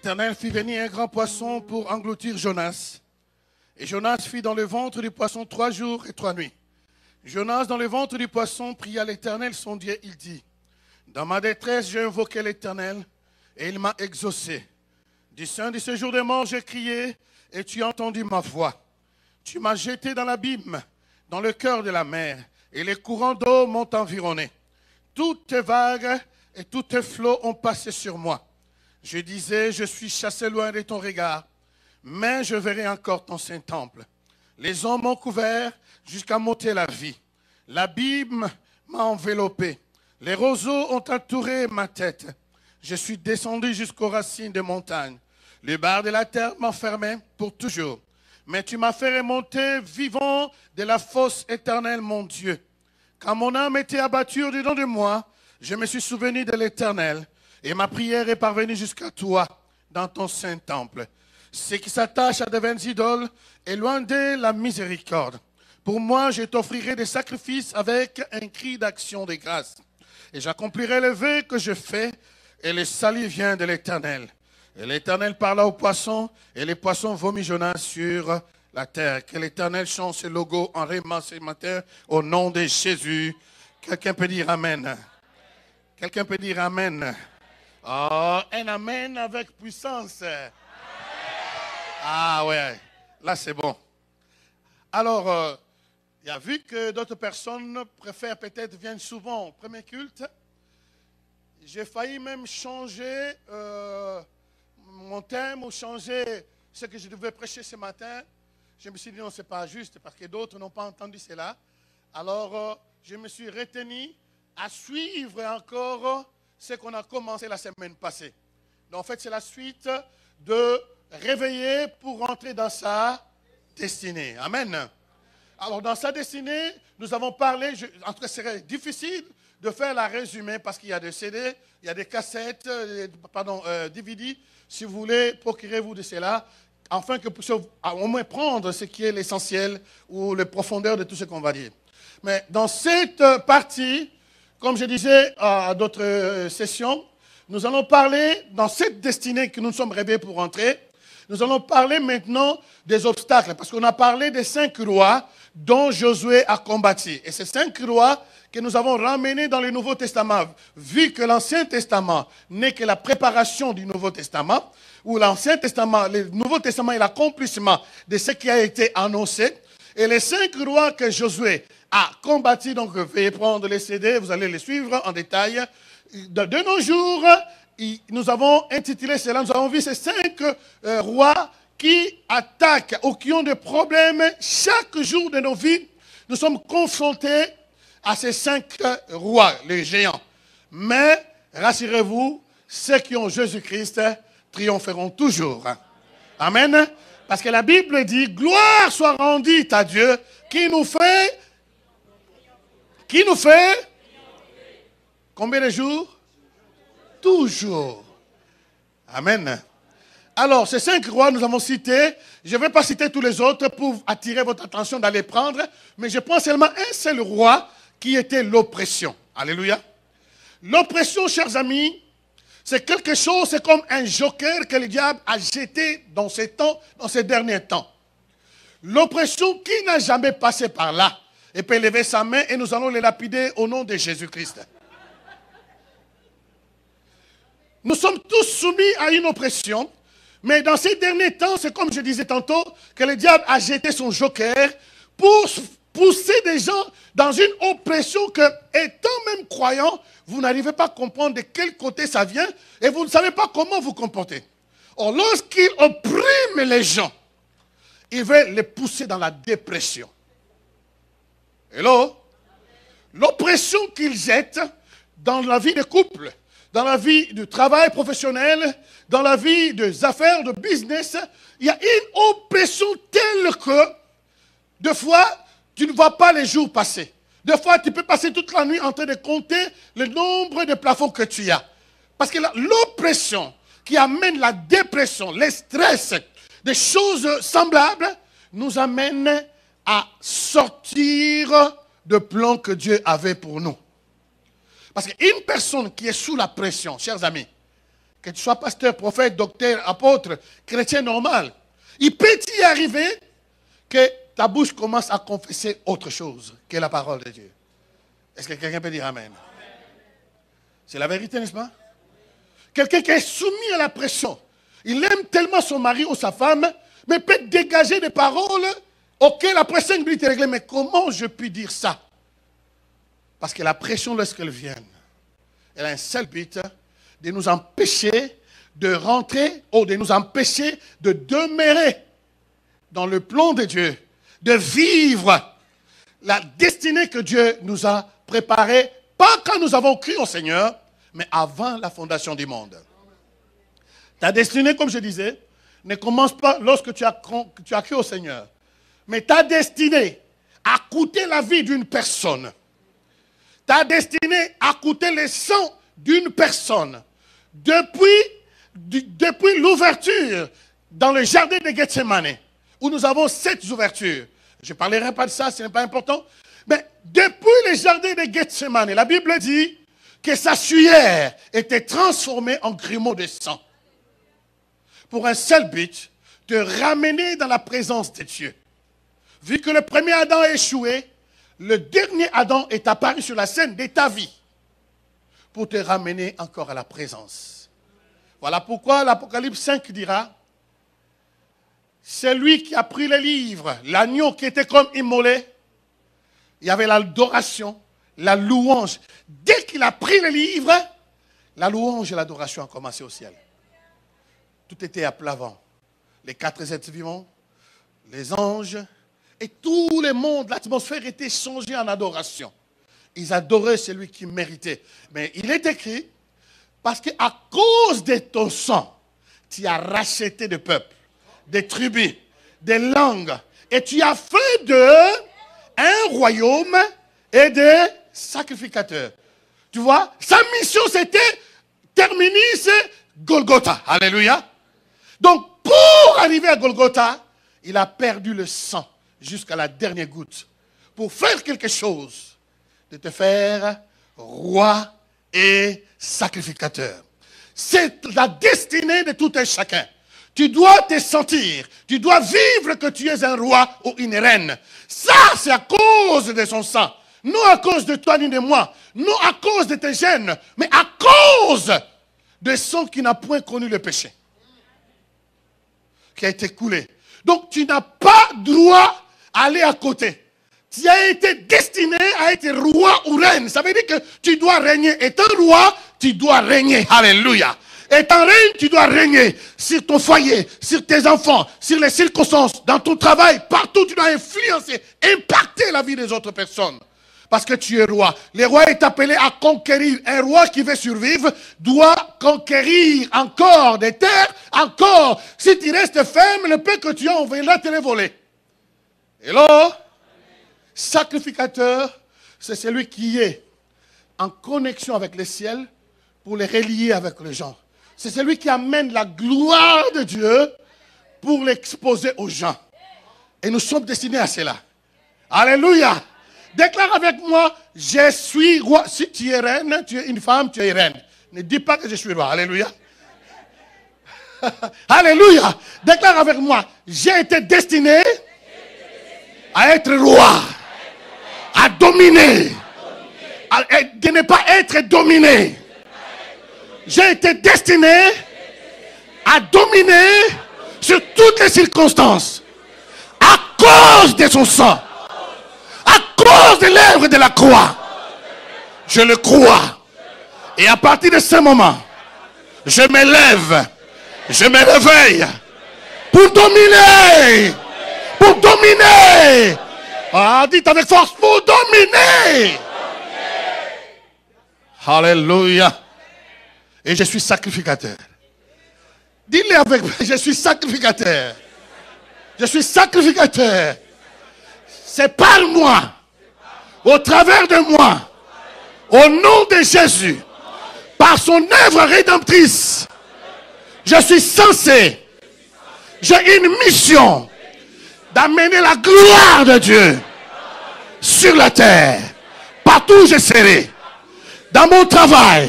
l'Éternel fit venir un grand poisson pour engloutir Jonas. Et Jonas fit dans le ventre du poisson 3 jours et 3 nuits. Jonas, dans le ventre du poisson, pria l'Éternel son Dieu. Il dit, dans ma détresse, j'ai invoqué l'Éternel, et il m'a exaucé. Du sein de ce jour de mort, j'ai crié, et tu as entendu ma voix. Tu m'as jeté dans l'abîme, dans le cœur de la mer, et les courants d'eau m'ont environné. Toutes tes vagues et tous tes flots ont passé sur moi. Je disais, je suis chassé loin de ton regard, mais je verrai encore ton saint temple. Les hommes m'ont couvert jusqu'à m'ôter la vie. L'abîme m'a enveloppé. Les roseaux ont entouré ma tête. Je suis descendu jusqu'aux racines des montagnes. Le bar de la terre m'enfermait pour toujours. Mais tu m'as fait remonter vivant de la fosse éternelle, mon Dieu. Quand mon âme était abattue au-dedans de moi, je me suis souvenu de l'Éternel. Et ma prière est parvenue jusqu'à toi, dans ton saint temple. Ceux qui s'attachent à de vaines idoles, est loin d'eux la miséricorde. Pour moi, je t'offrirai des sacrifices avec un cri d'action de grâce. Et j'accomplirai le vœu que je fais, et le salut vient de l'Éternel. Et l'Éternel parla aux poissons, et les poissons vomit Jonas sur la terre. Que l'Éternel chante ce logo en rémant ce matin au nom de Jésus. Quelqu'un peut dire Amen. Quelqu'un peut dire Amen. Oh, un Amen avec puissance. Ah ouais, là c'est bon. Alors, il a vu que d'autres personnes préfèrent peut-être viennent souvent au premier culte. J'ai failli même changer mon thème ou changer ce que je devais prêcher ce matin. Je me suis dit non, ce n'est pas juste parce que d'autres n'ont pas entendu cela. Alors, je me suis retenu à suivre encore ce qu'on a commencé la semaine passée. Donc, en fait, c'est la suite de réveiller pour rentrer dans sa destinée. Amen. Alors, dans sa destinée, nous avons parlé, en tout cas, c'est difficile de faire la résumé parce qu'il y a des CD, il y a des cassettes, DVD. Si vous voulez, procurez-vous de cela, afin que vous puissiez au moins prendre ce qui est l'essentiel ou la profondeur de tout ce qu'on va dire. Mais dans cette partie, comme je disais à d'autres sessions, nous allons parler, dans cette destinée que nous sommes rêvés pour entrer, nous allons parler maintenant des obstacles, parce qu'on a parlé des 5 rois dont Josué a combattu. Et ces 5 rois que nous avons ramenés dans le Nouveau Testament, vu que l'Ancien Testament n'est que la préparation du Nouveau Testament, où l'Ancien Testament, le Nouveau Testament est l'accomplissement de ce qui a été annoncé, et les 5 rois que Josué a combattu, donc veuillez prendre les CD, vous allez les suivre en détail. De nos jours, nous avons intitulé cela, nous avons vu ces 5 rois qui attaquent ou qui ont des problèmes chaque jour de nos vies. Nous sommes confrontés à ces 5 rois, les géants. Mais, rassurez-vous, ceux qui ont Jésus-Christ triompheront toujours. Amen. Parce que la Bible dit, gloire soit rendue à Dieu qui nous fait combien de jours? Toujours. Amen. Alors, ces 5 rois, nous avons cité, je ne vais pas citer tous les autres pour attirer votre attention d'aller prendre, mais je prends seulement un seul roi qui était l'oppression. Alléluia. L'oppression, chers amis, c'est quelque chose, c'est comme un joker que le diable a jeté dans ces temps, dans ces derniers temps. L'oppression, qui n'a jamais passé par là, et peut lever sa main et nous allons les lapider au nom de Jésus-Christ. Nous sommes tous soumis à une oppression, mais dans ces derniers temps, c'est comme je disais tantôt, que le diable a jeté son joker pour pousser des gens dans une oppression que, étant même croyant, vous n'arrivez pas à comprendre de quel côté ça vient et vous ne savez pas comment vous comporter. Or, lorsqu'il opprime les gens, il veut les pousser dans la dépression. Hello? L'oppression qu'il jette dans la vie des couples, dans la vie du travail professionnel, dans la vie des affaires, de business, il y a une oppression telle que, des fois, tu ne vois pas les jours passer. Des fois, tu peux passer toute la nuit en train de compter le nombre de plafonds que tu as. Parce que l'oppression qui amène la dépression, le stress, des choses semblables, nous amène à sortir de plan que Dieu avait pour nous. Parce qu'une personne qui est sous la pression, chers amis, que tu sois pasteur, prophète, docteur, apôtre, chrétien normal, il peut y arriver que ta bouche commence à confesser autre chose que la parole de Dieu. Est-ce que quelqu'un peut dire Amen? C'est la vérité, n'est-ce pas? Quelqu'un qui est soumis à la pression, il aime tellement son mari ou sa femme, mais peut dégager des paroles auxquelles la pression lui est réglée. Mais comment je puis dire ça? Parce que la pression, lorsqu'elle vient, elle a un seul but, de nous empêcher de rentrer ou de nous empêcher de demeurer dans le plan de Dieu, de vivre la destinée que Dieu nous a préparée, pas quand nous avons cru au Seigneur, mais avant la fondation du monde. Ta destinée, comme je disais, ne commence pas lorsque tu as cru au Seigneur, mais ta destinée a coûté la vie d'une personne. Ta destinée a coûté le sang d'une personne. Depuis l'ouverture dans le jardin de Gethsemane, où nous avons 7 ouvertures. Je ne parlerai pas de ça, ce n'est pas important. Mais depuis le jardin de Gethsemane, la Bible dit que sa sueur était transformée en grumeaux de sang. Pour un seul but, te ramener dans la présence de Dieu. Vu que le premier Adam a échoué, le dernier Adam est apparu sur la scène de ta vie pour te ramener encore à la présence. Voilà pourquoi l'Apocalypse 5 dira, c'est lui qui a pris le livre, l'agneau qui était comme immolé, il y avait l'adoration, la louange. Dès qu'il a pris le livre, la louange et l'adoration ont commencé au ciel. Tout était à plat vent. Les 4 êtres vivants, les anges, et tout le monde, l'atmosphère était changée en adoration. Ils adoraient celui qui méritait. Mais il est écrit, parce qu'à cause de ton sang, tu as racheté des peuples, des tribus, des langues, et tu as fait d'eux un royaume et des sacrificateurs. Tu vois, sa mission c'était terminus Golgotha. Alléluia. Donc pour arriver à Golgotha, il a perdu le sang jusqu'à la dernière goutte pour faire quelque chose, de te faire roi et sacrificateur. C'est la destinée de tout un chacun. Tu dois te sentir, tu dois vivre que tu es un roi ou une reine. Ça, c'est à cause de son sang. Non à cause de toi ni de moi. Non à cause de tes gènes. Mais à cause de son qui n'a point connu le péché. Qui a été coulé. Donc tu n'as pas droit à aller à côté. Tu as été destiné à être roi ou reine. Ça veut dire que tu dois régner. Étant roi, tu dois régner. Alléluia. Étant reine, tu dois régner sur ton foyer, sur tes enfants, sur les circonstances, dans ton travail, partout tu dois influencer, impacter la vie des autres personnes. Parce que tu es roi. Le roi est appelé à conquérir. Un roi qui veut survivre doit conquérir encore des terres, encore. Si tu restes ferme, le peu que tu as, on viendra te les voler. Et là, sacrificateur, c'est celui qui est en connexion avec le ciel pour les relier avec les gens. C'est celui qui amène la gloire de Dieu pour l'exposer aux gens. Et nous sommes destinés à cela. Alléluia. Déclare avec moi, je suis roi. Si tu es reine, tu es une femme, tu es reine. Ne dis pas que je suis roi. Alléluia. Alléluia. Déclare avec moi, j'ai été destiné à être roi, à dominer, de ne pas être dominé. J'ai été destiné à dominer sur toutes les circonstances à cause de son sang, à cause de l'œuvre de la croix. Je le crois. Et à partir de ce moment, je me lève, je me réveille pour dominer. Pour dominer. Ah, dites avec force, pour dominer. Alléluia. Et je suis sacrificateur. Dis-le avec moi, je suis sacrificateur. Je suis sacrificateur. C'est par moi, au travers de moi, au nom de Jésus, par son œuvre rédemptrice, je suis censé, j'ai une mission d'amener la gloire de Dieu sur la terre, partout où je serai, dans mon travail,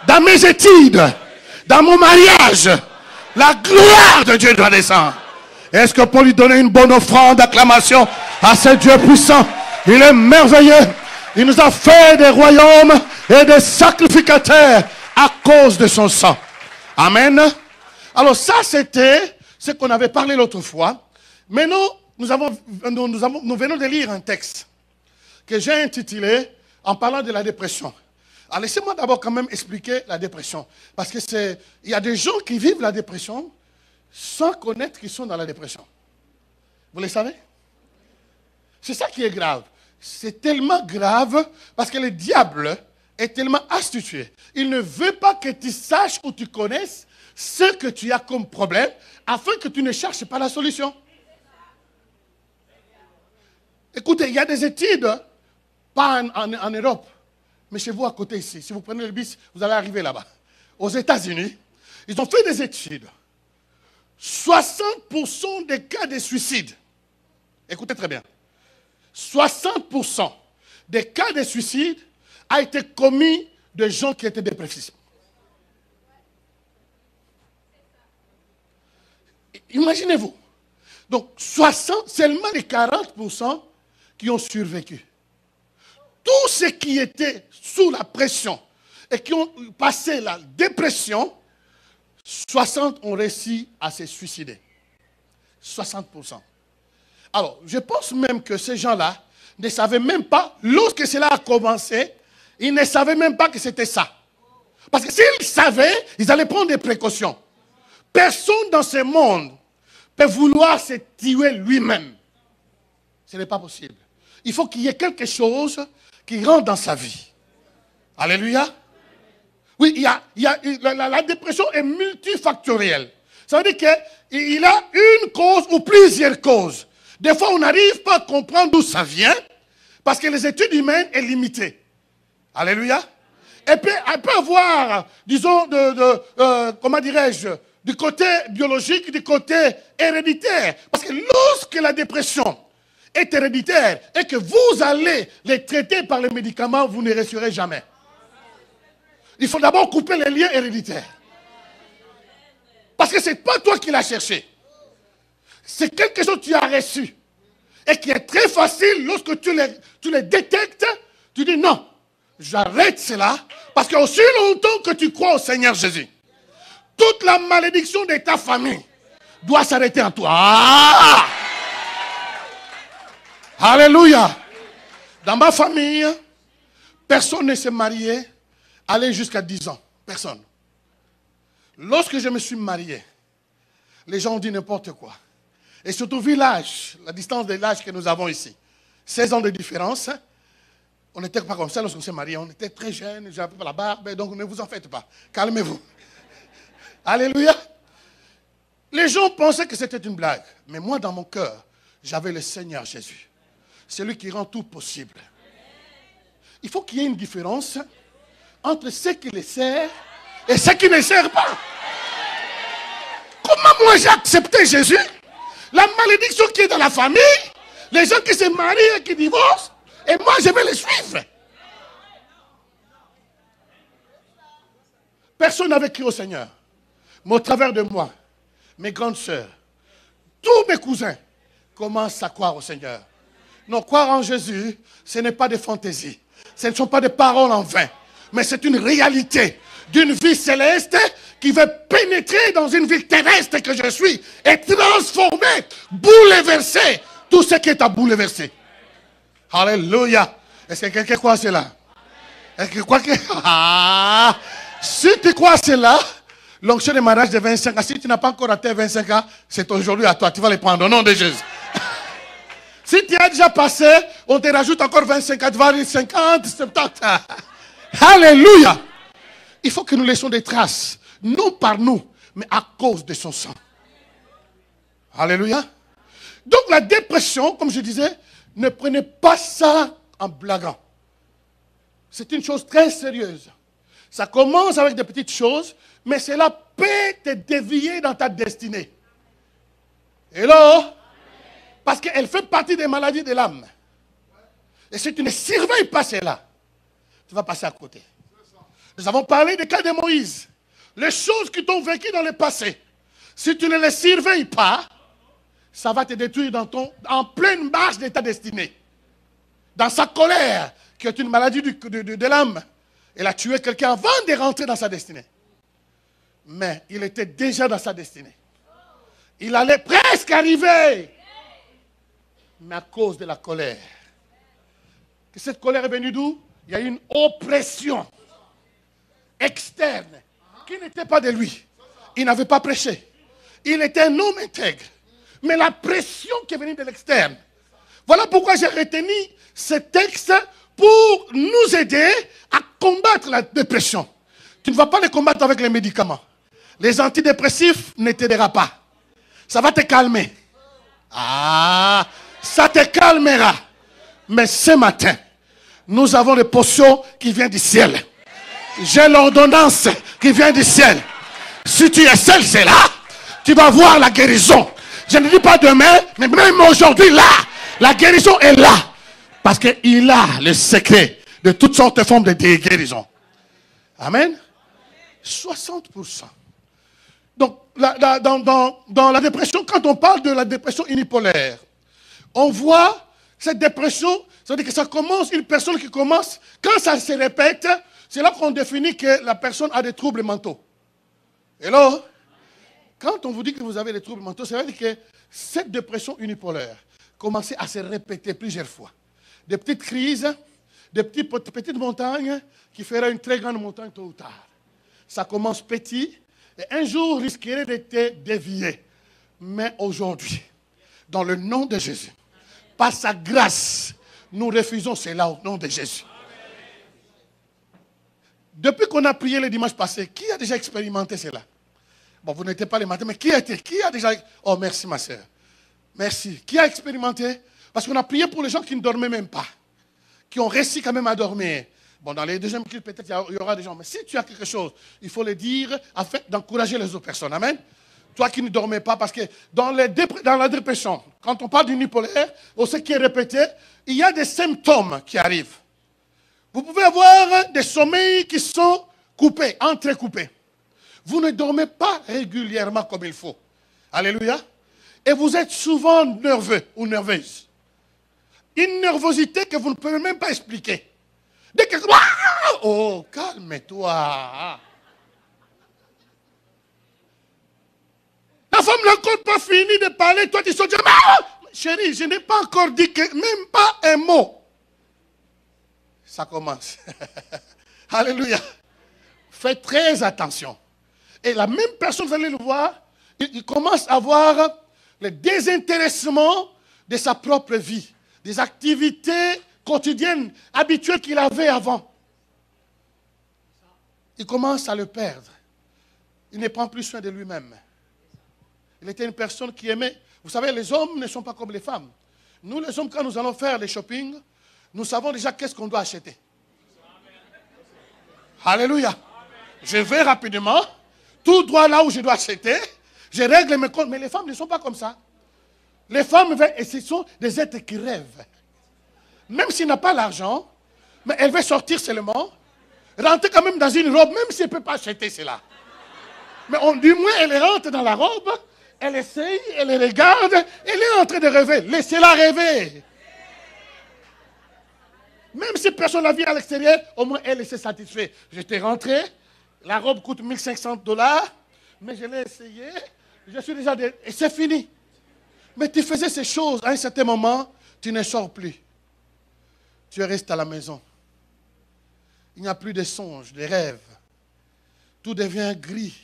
dans mes études, Dans mon mariage, la gloire de Dieu doit descendre. Est-ce que pour lui donner une bonne offrande d'acclamation à ce Dieu puissant? Il est merveilleux. Il nous a fait des royaumes et des sacrificateurs à cause de son sang. Amen. Alors ça, c'était ce qu'on avait parlé l'autre fois. Maintenant, nous venons de lire un texte que j'ai intitulé en parlant de la dépression. Alors laissez-moi d'abord quand même expliquer la dépression. Parce que il y a des gens qui vivent la dépression sans connaître qu'ils sont dans la dépression. Vous le savez? C'est ça qui est grave. C'est tellement grave parce que le diable est tellement astucieux. Il ne veut pas que tu saches ou tu connaisses ce que tu as comme problème afin que tu ne cherches pas la solution. Écoutez, il y a des études, pas en Europe, mais chez vous à côté ici. Si vous prenez le bus, vous allez arriver là-bas. Aux États-Unis, ils ont fait des études. 60% des cas de suicide, écoutez très bien, 60% des cas de suicide a été commis de gens qui étaient dépressifs. Imaginez-vous. Donc, seulement les 40% qui ont survécu. Tous ceux qui étaient sous la pression et qui ont passé la dépression, 60 ont réussi à se suicider. 60%. Alors, je pense même que ces gens-là ne savaient même pas, lorsque cela a commencé, ils ne savaient même pas que c'était ça. Parce que s'ils savaient, ils allaient prendre des précautions. Personne dans ce monde peut vouloir se tuer lui-même. Ce n'est pas possible. Il faut qu'il y ait quelque chose qui rentre dans sa vie. Alléluia. Oui, la dépression est multifactorielle. Ça veut dire qu'il a une cause ou plusieurs causes. Des fois, on n'arrive pas à comprendre d'où ça vient parce que les études humaines sont limitées. Alléluia. Elle peut avoir, disons, comment dirais-je, du côté biologique, du côté héréditaire. Parce que lorsque la dépression est héréditaire et que vous allez les traiter par les médicaments, vous ne réussirez jamais. Il faut d'abord couper les liens héréditaires. Parce que ce n'est pas toi qui l'as cherché. C'est quelque chose que tu as reçu. Et qui est très facile lorsque tu les détectes, tu dis non, j'arrête cela. Parce qu'aussi longtemps que tu crois au Seigneur Jésus, toute la malédiction de ta famille doit s'arrêter en toi. Ah! Alléluia. Dans ma famille, personne ne s'est marié, allé jusqu'à 10 ans. Personne. Lorsque je me suis marié, les gens ont dit n'importe quoi. Et surtout, vu l'âge, la distance de l'âge que nous avons ici. 16 ans de différence. On n'était pas comme ça lorsqu'on s'est marié. On était très jeunes, j'avais pas la barbe, donc ne vous en faites pas. Calmez-vous. Alléluia. Les gens pensaient que c'était une blague. Mais moi, dans mon cœur, j'avais le Seigneur Jésus. C'est lui qui rend tout possible. Il faut qu'il y ait une différence entre ceux qui les servent et ceux qui ne servent pas. Comment moi j'ai accepté Jésus? La malédiction qui est dans la famille, les gens qui se marient et qui divorcent, et moi je vais les suivre. Personne n'avait crié au Seigneur. Mais au travers de moi, mes grandes sœurs, tous mes cousins commencent à croire au Seigneur. Non, croire en Jésus, ce n'est pas des fantaisies. Ce ne sont pas des paroles en vain. Mais c'est une réalité d'une vie céleste qui veut pénétrer dans une vie terrestre que je suis et transformer, bouleverser tout ce qui est à bouleverser. Alléluia. Est-ce que quelqu'un croit à cela? Est-ce que croit que... Ah! Si tu crois à cela, l'onction de mariage de 25 ans, si tu n'as pas encore atteint 25 ans, c'est aujourd'hui à toi. Tu vas les prendre au nom de Jésus. Si tu as déjà passé, on te rajoute encore 25 ans, tu vas aller 50, 70. Alléluia. Il faut que nous laissions des traces, non par nous, mais à cause de son sang. Alléluia. Donc la dépression, comme je disais, ne prenez pas ça en blaguant. C'est une chose très sérieuse. Ça commence avec des petites choses, mais cela peut te dévier dans ta destinée. Hello? Parce qu'elle fait partie des maladies de l'âme. Et si tu ne surveilles pas cela, tu vas passer à côté. Nous avons parlé des cas de Moïse. les choses qui t'ont vécu dans le passé, si tu ne les surveilles pas, ça va te détruire en pleine marche de ta destinée. Dans sa colère, qui est une maladie de l'âme, elle a tué quelqu'un avant de rentrer dans sa destinée. Mais il était déjà dans sa destinée. Il allait presque arriver. Mais à cause de la colère. Que cette colère est venue d'où? Il y a une oppression externe qui n'était pas de lui. Il n'avait pas prêché. Il était un homme intègre. Mais la pression qui est venue de l'externe. Voilà pourquoi j'ai retenu ce texte pour nous aider à combattre la dépression. Tu ne vas pas les combattre avec les médicaments. Les antidépressifs ne t'aideront pas. Ça va te calmer. Ah, ça te calmera. Mais ce matin, nous avons les potions qui viennent du ciel. J'ai l'ordonnance qui vient du ciel. Si tu es seul, c'est là. Tu vas voir la guérison. Je ne dis pas demain, mais même aujourd'hui, là, la guérison est là. Parce qu'il a le secret de toutes sortes de formes de guérison. Amen. 60%. Donc, dans la dépression, quand on parle de la dépression unipolaire, on voit cette dépression, ça veut dire que ça commence, une personne qui commence, quand ça se répète, c'est là qu'on définit que la personne a des troubles mentaux. Et là, quand on vous dit que vous avez des troubles mentaux, ça veut dire que cette dépression unipolaire commençait à se répéter plusieurs fois. Des petites crises, des petites montagnes qui feraient une très grande montagne tôt ou tard. Ça commence petit et un jour risquerait d'être dévié. Mais aujourd'hui, dans le nom de Jésus, par sa grâce, nous refusons cela au nom de Jésus. Depuis qu'on a prié le dimanche passé, qui a déjà expérimenté cela? Bon, vous n'étiez pas les matins, mais qui a déjà... Oh, merci ma soeur. Merci. Qui a expérimenté? Parce qu'on a prié pour les gens qui ne dormaient même pas. Qui ont réussi quand même à dormir. Bon, dans les deuxièmes cultes, peut-être il y aura des gens. Mais si tu as quelque chose, il faut le dire afin d'encourager les autres personnes. Amen. Toi qui ne dormais pas, parce que dans la dépression, quand on parle d'unipolaire, ou ce qui est répété, il y a des symptômes qui arrivent. Vous pouvez avoir des sommeils qui sont coupés, entrecoupés. Vous ne dormez pas régulièrement comme il faut. Alléluia. Et vous êtes souvent nerveux ou nerveuse. Une nervosité que vous ne pouvez même pas expliquer. Dès que... Oh, calme-toi. La femme n'a encore pas fini de parler. Toi, tu dis, chérie, je n'ai pas encore dit que même pas un mot. Ça commence. Alléluia. Faites très attention. Et la même personne, vous allez le voir, il commence à avoir le désintéressement de sa propre vie, des activités quotidiennes, habituelles qu'il avait avant. Il commence à le perdre. Il ne prend plus soin de lui-même. Il était une personne qui aimait. Vous savez, les hommes ne sont pas comme les femmes. Nous, les hommes, quand nous allons faire les shopping, nous savons déjà qu'est-ce qu'on doit acheter. Alléluia. Je vais rapidement, tout droit là où je dois acheter, je règle mes comptes. Mais les femmes ne sont pas comme ça. Les femmes, et ce sont des êtres qui rêvent. Même s'il n'a pas l'argent, mais elle veut sortir seulement, rentrer quand même dans une robe, même si elle ne peut pas acheter cela. Mais du moins, elle rentre dans la robe, elle essaye, elle regarde, elle est en train de rêver. Laissez-la rêver. Même si personne la vit à l'extérieur, au moins elle s'est satisfaite. J'étais rentré, la robe coûte $1500, mais je l'ai essayé, je suis déjà... Et c'est fini. Mais tu faisais ces choses, à un certain moment, tu ne sors plus. Tu restes à la maison. Il n'y a plus de songes, de rêves. Tout devient gris.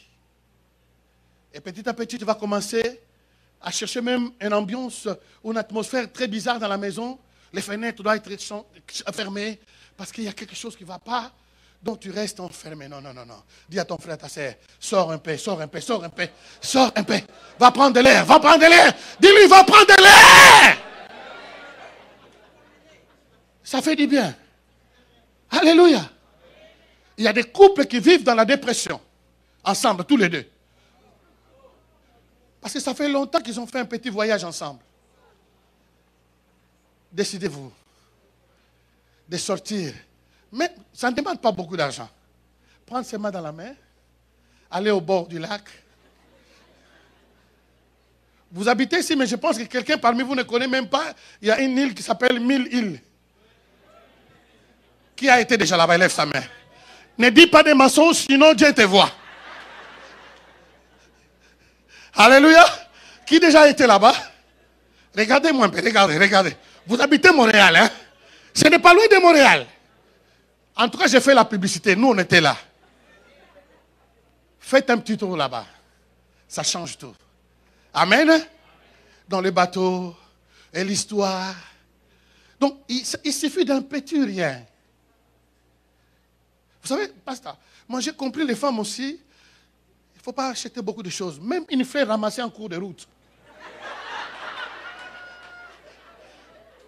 Et petit à petit, tu vas commencer à chercher même une ambiance, une atmosphère très bizarre dans la maison. Les fenêtres doivent être fermées parce qu'il y a quelque chose qui ne va pas. Donc tu restes enfermé. Non, non, non, non. Dis à ton frère, ta soeur, sors un peu, sors un peu, sors un peu, sors un peu. Va prendre de l'air, va prendre de l'air. Dis-lui, va prendre de l'air. Ça fait du bien. Alléluia. Il y a des couples qui vivent dans la dépression. Ensemble, tous les deux. Parce que ça fait longtemps qu'ils ont fait un petit voyage ensemble. Décidez-vous de sortir. Mais ça ne demande pas beaucoup d'argent. Prendre ses mains dans la main, aller au bord du lac. Vous habitez ici, mais je pense que quelqu'un parmi vous ne connaît même pas. Il y a une île qui s'appelle 1000 îles. Qui a été déjà là-bas? Lève sa main. Ne dis pas des mensonges, sinon Dieu te voit. Alléluia. Qui déjà a été là-bas? Regardez-moi un peu, regardez. Vous habitez Montréal, hein? Ce n'est pas loin de Montréal. En tout cas, j'ai fait la publicité. Nous, on était là. Faites un petit tour là-bas. Ça change tout. Amen. Dans le bateau et l'histoire. Donc, il suffit d'un petit rien. Vous savez, pasteur, moi j'ai compris les femmes aussi. Il ne faut pas acheter beaucoup de choses. Même une fleur ramassée en cours de route.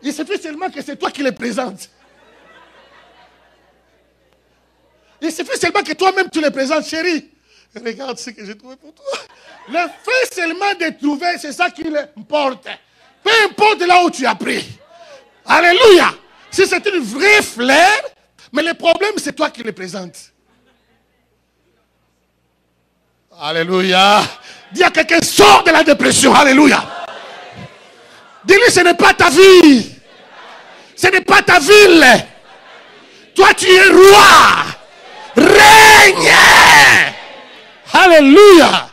Il suffit seulement que c'est toi qui les présentes. Il suffit seulement que toi-même tu les présentes, chérie. Regarde ce que j'ai trouvé pour toi. Le fait seulement de trouver, c'est ça qui importe. Peu importe là où tu as pris. Alléluia. Si c'est une vraie fleur, mais le problème c'est toi qui les présentes. Alléluia. Dis à quelqu'un, sors de la dépression. Alléluia. Dis-lui, ce n'est pas ta vie. Ce n'est pas ta ville. Toi, tu es roi. Règne. Alléluia.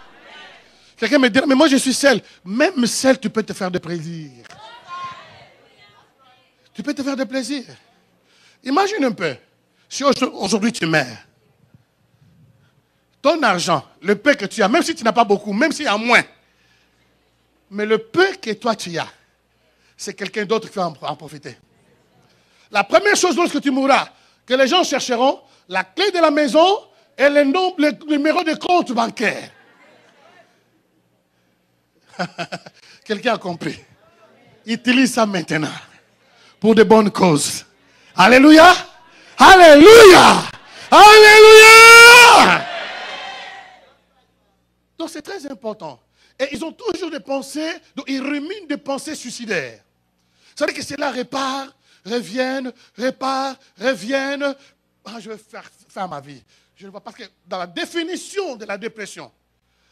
Quelqu'un me dit, mais moi je suis seul. Même seul, tu peux te faire de plaisir. Tu peux te faire de plaisir. Imagine un peu. Si aujourd'hui tu meurs. Ton argent, le peu que tu as, même si tu n'as pas beaucoup, même s'il y a moins. Mais le peu que toi tu as, c'est quelqu'un d'autre qui va en profiter. La première chose lorsque tu mourras, que les gens chercheront, la clé de la maison et le numéro de compte bancaire. Quelqu'un a compris. Utilise ça maintenant pour de bonnes causes. Alléluia. Alléluia. Alléluia. Donc c'est très important. Et ils ont toujours des pensées, donc ils ruminent des pensées suicidaires. C'est-à-dire que cela repart, reviennent, reviennent. Ah, je vais faire ma vie. Je ne vois pas, parce que dans la définition de la dépression,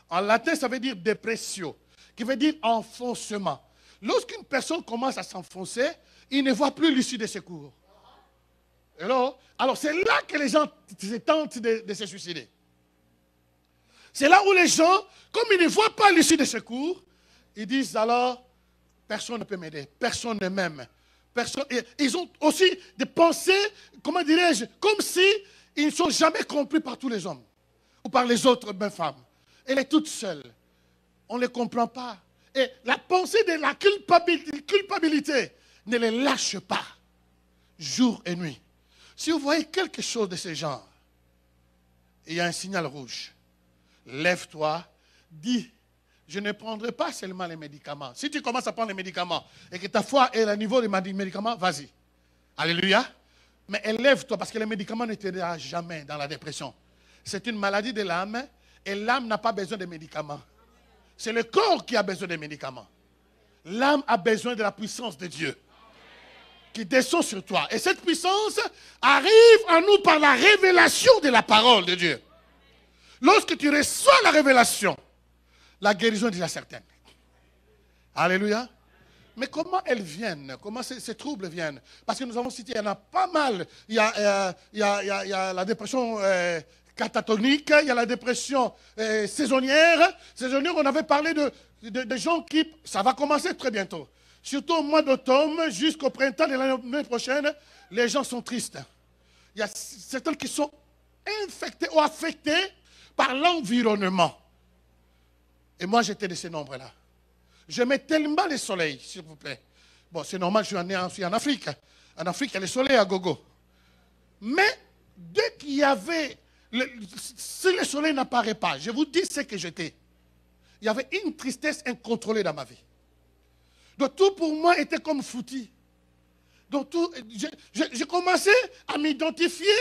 en latin ça veut dire dépressio, qui veut dire enfoncement. Lorsqu'une personne commence à s'enfoncer, il ne voit plus l'issue de secours. Alors c'est là que les gens tentent de se suicider. C'est là où les gens, comme ils ne voient pas l'issue de secours, ils disent alors, personne ne peut m'aider, personne ne m'aime. Ils ont aussi des pensées, comment dirais-je, comme si ils ne sont jamais compris par tous les hommes ou par les autres femmes. Elle est toute seule. On ne les comprend pas. Et la pensée de la culpabilité ne les lâche pas, jour et nuit. Si vous voyez quelque chose de ce genre, il y a un signal rouge. Lève-toi, dis, je ne prendrai pas seulement les médicaments. Si tu commences à prendre les médicaments et que ta foi est au niveau des médicaments, vas-y. Alléluia. Mais élève-toi parce que les médicaments ne t'aideront jamais dans la dépression. C'est une maladie de l'âme et l'âme n'a pas besoin de médicaments. C'est le corps qui a besoin de médicaments. L'âme a besoin de la puissance de Dieu qui descend sur toi. Et cette puissance arrive à nous par la révélation de la parole de Dieu. Lorsque tu reçois la révélation, la guérison est déjà certaine. Alléluia. Mais comment elles viennent? Comment ces troubles viennent? Parce que nous avons cité, il y en a pas mal. Il y a la dépression catatonique, il y a la dépression saisonnière. Saisonnière, on avait parlé de gens qui... Ça va commencer très bientôt. Surtout au mois d'automne, jusqu'au printemps de l'année prochaine, les gens sont tristes. Il y a certains qui sont infectés ou affectés par l'environnement. Et moi, j'étais de ces nombres-là. J'aimais tellement le soleil, s'il vous plaît. Bon, c'est normal, je suis né en Afrique. En Afrique, il y a le soleil à gogo. Mais, dès qu'il y avait... si le soleil n'apparaît pas, je vous dis ce que j'étais. Il y avait une tristesse incontrôlée dans ma vie. Donc, tout pour moi était comme foutu. Donc, j'ai commencé à m'identifier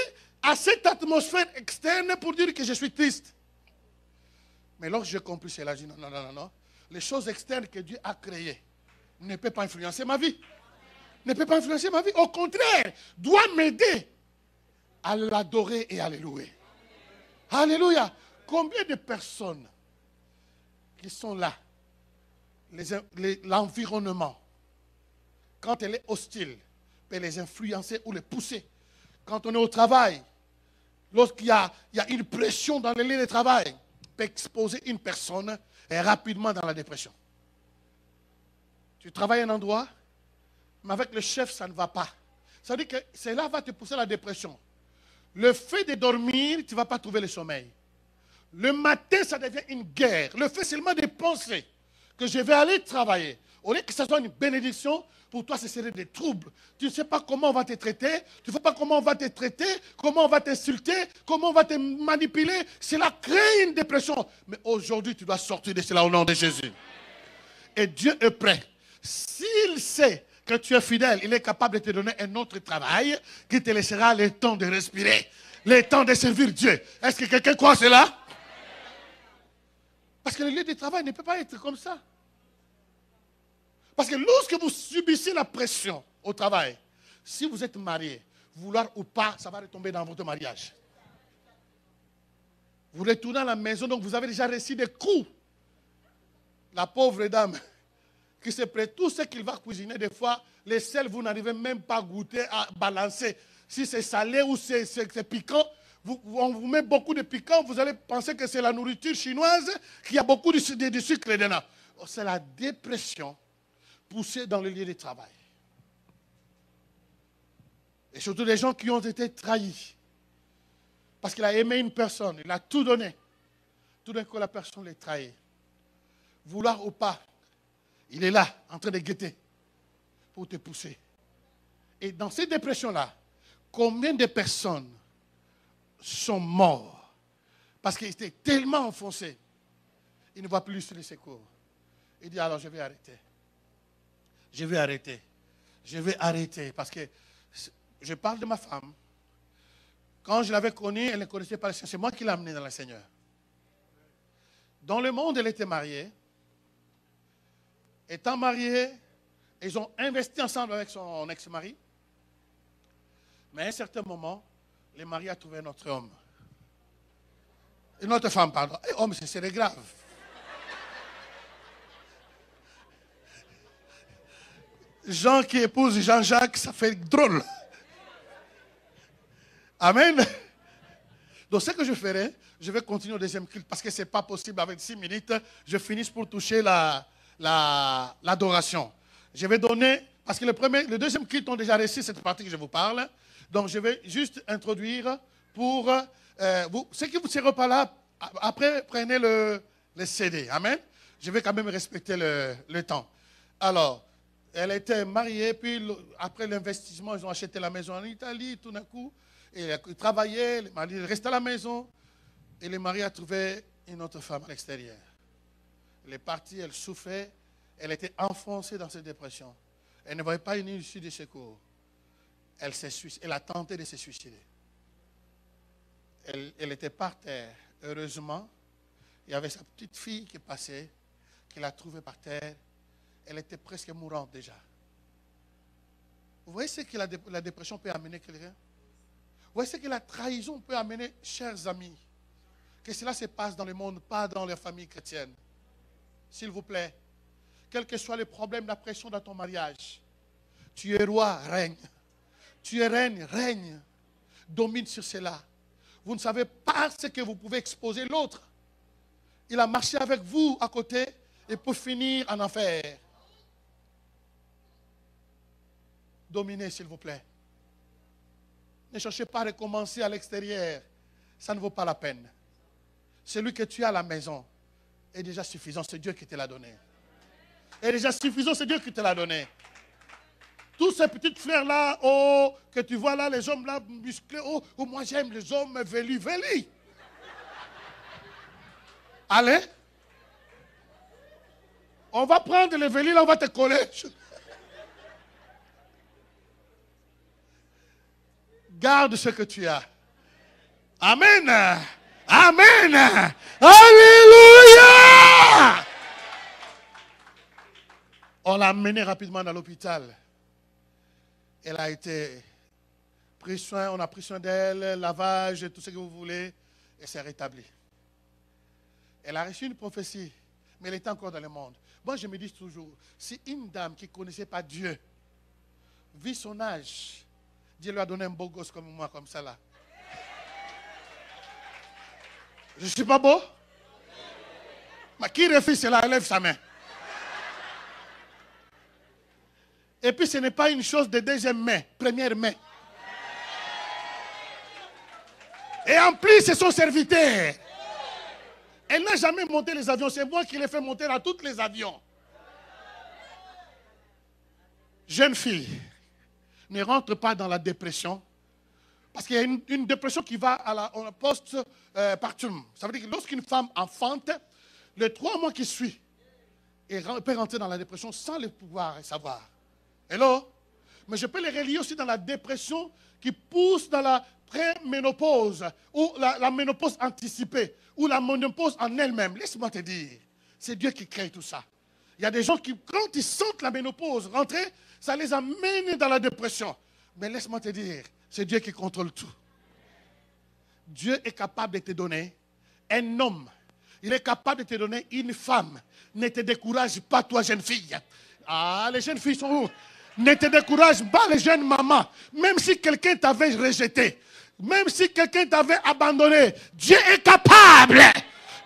à cette atmosphère externe pour dire que je suis triste. Mais lorsque j'ai compris cela, j'ai dit non. Les choses externes que Dieu a créées ne peuvent pas influencer ma vie. Ne peut pas influencer ma vie. Au contraire, doit m'aider à l'adorer et à le louer. Alléluia. Combien de personnes qui sont là, l'environnement, quand elle est hostile, peut les influencer ou les pousser. Quand on est au travail, lorsqu'il y a une pression dans les lieux de travail, peut exposer une personne rapidement dans la dépression. Tu travailles à un endroit, mais avec le chef, ça ne va pas. Ça veut dire que cela va te pousser à la dépression. Le fait de dormir, tu ne vas pas trouver le sommeil. Le matin, ça devient une guerre. Le fait seulement de penser que je vais aller travailler, au lieu que ce soit une bénédiction, pour toi, ce serait des troubles. Tu ne sais pas comment on va te traiter, tu ne sais pas comment on va te traiter, comment on va t'insulter, comment on va te manipuler. Cela crée une dépression. Mais aujourd'hui, tu dois sortir de cela au nom de Jésus. Et Dieu est prêt. S'il sait que tu es fidèle, il est capable de te donner un autre travail qui te laissera le temps de respirer, le temps de servir Dieu. Est-ce que quelqu'un croit cela? Parce que le lieu de travail ne peut pas être comme ça. Parce que lorsque vous subissez la pression au travail, si vous êtes marié, vouloir ou pas, ça va retomber dans votre mariage. Vous retournez à la maison, donc vous avez déjà reçu des coups. La pauvre dame qui se prête, tout ce qu'il va cuisiner, des fois, les sels, vous n'arrivez même pas à goûter, à balancer. Si c'est salé ou c'est piquant, on vous met beaucoup de piquant, vous allez penser que c'est la nourriture chinoise qui a beaucoup de sucre dedans. C'est la dépression poussée dans le lieu de travail. Et surtout des gens qui ont été trahis. Parce qu'il a aimé une personne, il a tout donné. Tout d'un coup, la personne les trahit. Vouloir ou pas, il est là, en train de guetter pour te pousser. Et dans cette dépression-là, combien de personnes sont mortes parce qu'ils étaient tellement enfoncés, ils ne voient plus les secours. Il dit alors je vais arrêter. Je vais arrêter. Je vais arrêter parce que je parle de ma femme. Quand je l'avais connue, elle ne connaissait pas le Seigneur. C'est moi qui l'ai amenée dans le Seigneur. Dans le monde, elle était mariée. Étant mariés, ils ont investi ensemble avec son ex-mari. Mais à un certain moment, le mari a trouvé un autre homme. Une autre femme, pardon. Et homme, c'est grave. Jean qui épouse Jean-Jacques, ça fait drôle. Amen. Donc ce que je ferai, je vais continuer au deuxième culte parce que ce n'est pas possible avec 6 minutes. Je finis pour toucher l'adoration. Je vais donner, parce que le deuxième culte ont déjà reçu cette partie que je vous parle. Donc je vais juste introduire pour vous. Ceux qui ne seront pas là, après prenez le CD. Amen. Je vais quand même respecter le temps. Alors, elle était mariée, puis après l'investissement, ils ont acheté la maison en Italie, tout d'un coup. Et il travaillait, le mari restait à la maison. Et le mari a trouvé une autre femme à l'extérieur. Elle est partie, elle souffrait. Elle était enfoncée dans cette dépression. Elle ne voyait pas une issue de secours. Elle a tenté de se suicider. Elle était par terre. Heureusement, il y avait sa petite fille qui passait, qui l'a trouvée par terre. Elle était presque mourante déjà. Vous voyez ce que la dépression peut amener quelqu'un? Vous voyez ce que la trahison peut amener, chers amis? Que cela se passe dans le monde, pas dans les familles chrétiennes. S'il vous plaît, quel que soit le problème, la pression dans ton mariage, tu es roi, règne. Tu es reine, règne. Domine sur cela. Vous ne savez pas ce que vous pouvez exposer l'autre. Il a marché avec vous à côté et pour finir en enfer. Dominez, s'il vous plaît. Ne cherchez pas à recommencer à l'extérieur. Ça ne vaut pas la peine. Celui que tu as à la maison est déjà suffisant. C'est Dieu qui te l'a donné. Est déjà suffisant, c'est Dieu qui te l'a donné. Tous ces petits frères-là, oh, que tu vois là, les hommes là, musclés, oh, moi j'aime les hommes velus. Allez. On va prendre les velus, là, on va te coller. Garde ce que tu as. Amen. Amen. Alléluia. On l'a amenée rapidement dans l'hôpital. Elle a été pris soin, on a pris soin d'elle, lavage, tout ce que vous voulez, et s'est rétablie. Elle a reçu une prophétie, mais elle était encore dans le monde. Moi, je me dis toujours, si une dame qui ne connaissait pas Dieu, vu son âge, Dieu lui a donné un beau gosse comme moi, comme ça là. Je ne suis pas beau? Mais qui refuse cela, lève sa main. Et puis ce n'est pas une chose de deuxième main, première main. Et en plus, c'est son serviteur. Elle n'a jamais monté les avions. C'est moi qui l'ai fait monter dans tous les avions. Jeune fille, ne rentre pas dans la dépression. Parce qu'il y a une dépression qui va à la post-partum. Ça veut dire que lorsqu'une femme enfante, les 3 mois qui suivent, elle peut rentrer dans la dépression sans le pouvoir et savoir. Hello? Mais je peux les relier aussi dans la dépression qui pousse dans la préménopause ou la ménopause anticipée ou la ménopause en elle-même. Laisse-moi te dire, c'est Dieu qui crée tout ça. Il y a des gens qui, quand ils sentent la ménopause rentrer, ça les amène dans la dépression. Mais laisse-moi te dire, c'est Dieu qui contrôle tout. Dieu est capable de te donner un homme. Il est capable de te donner une femme. Ne te décourage pas, toi, jeune fille. Ah, les jeunes filles sont où? Ne te décourage pas, les jeunes mamans. Même si quelqu'un t'avait rejeté, même si quelqu'un t'avait abandonné, Dieu est capable.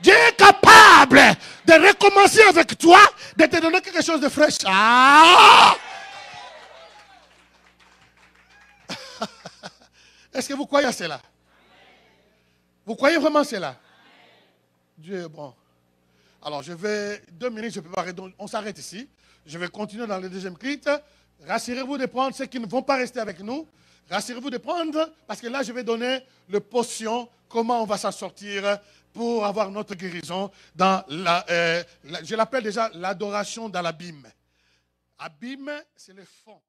Dieu est capable de recommencer avec toi, de te donner quelque chose de fraîche. Ah! Est-ce que vous croyez à cela? Vous croyez vraiment à cela? Dieu est bon. Alors, je vais, 2 minutes, je peux pas arrêter. On s'arrête ici. Je vais continuer dans le deuxième culte. Rassurez-vous de prendre ceux qui ne vont pas rester avec nous. Rassurez-vous de prendre, parce que là, je vais donner le potion, comment on va s'en sortir pour avoir notre guérison dans je l'appelle déjà l'adoration dans l'abîme. Abîme, c'est le fond.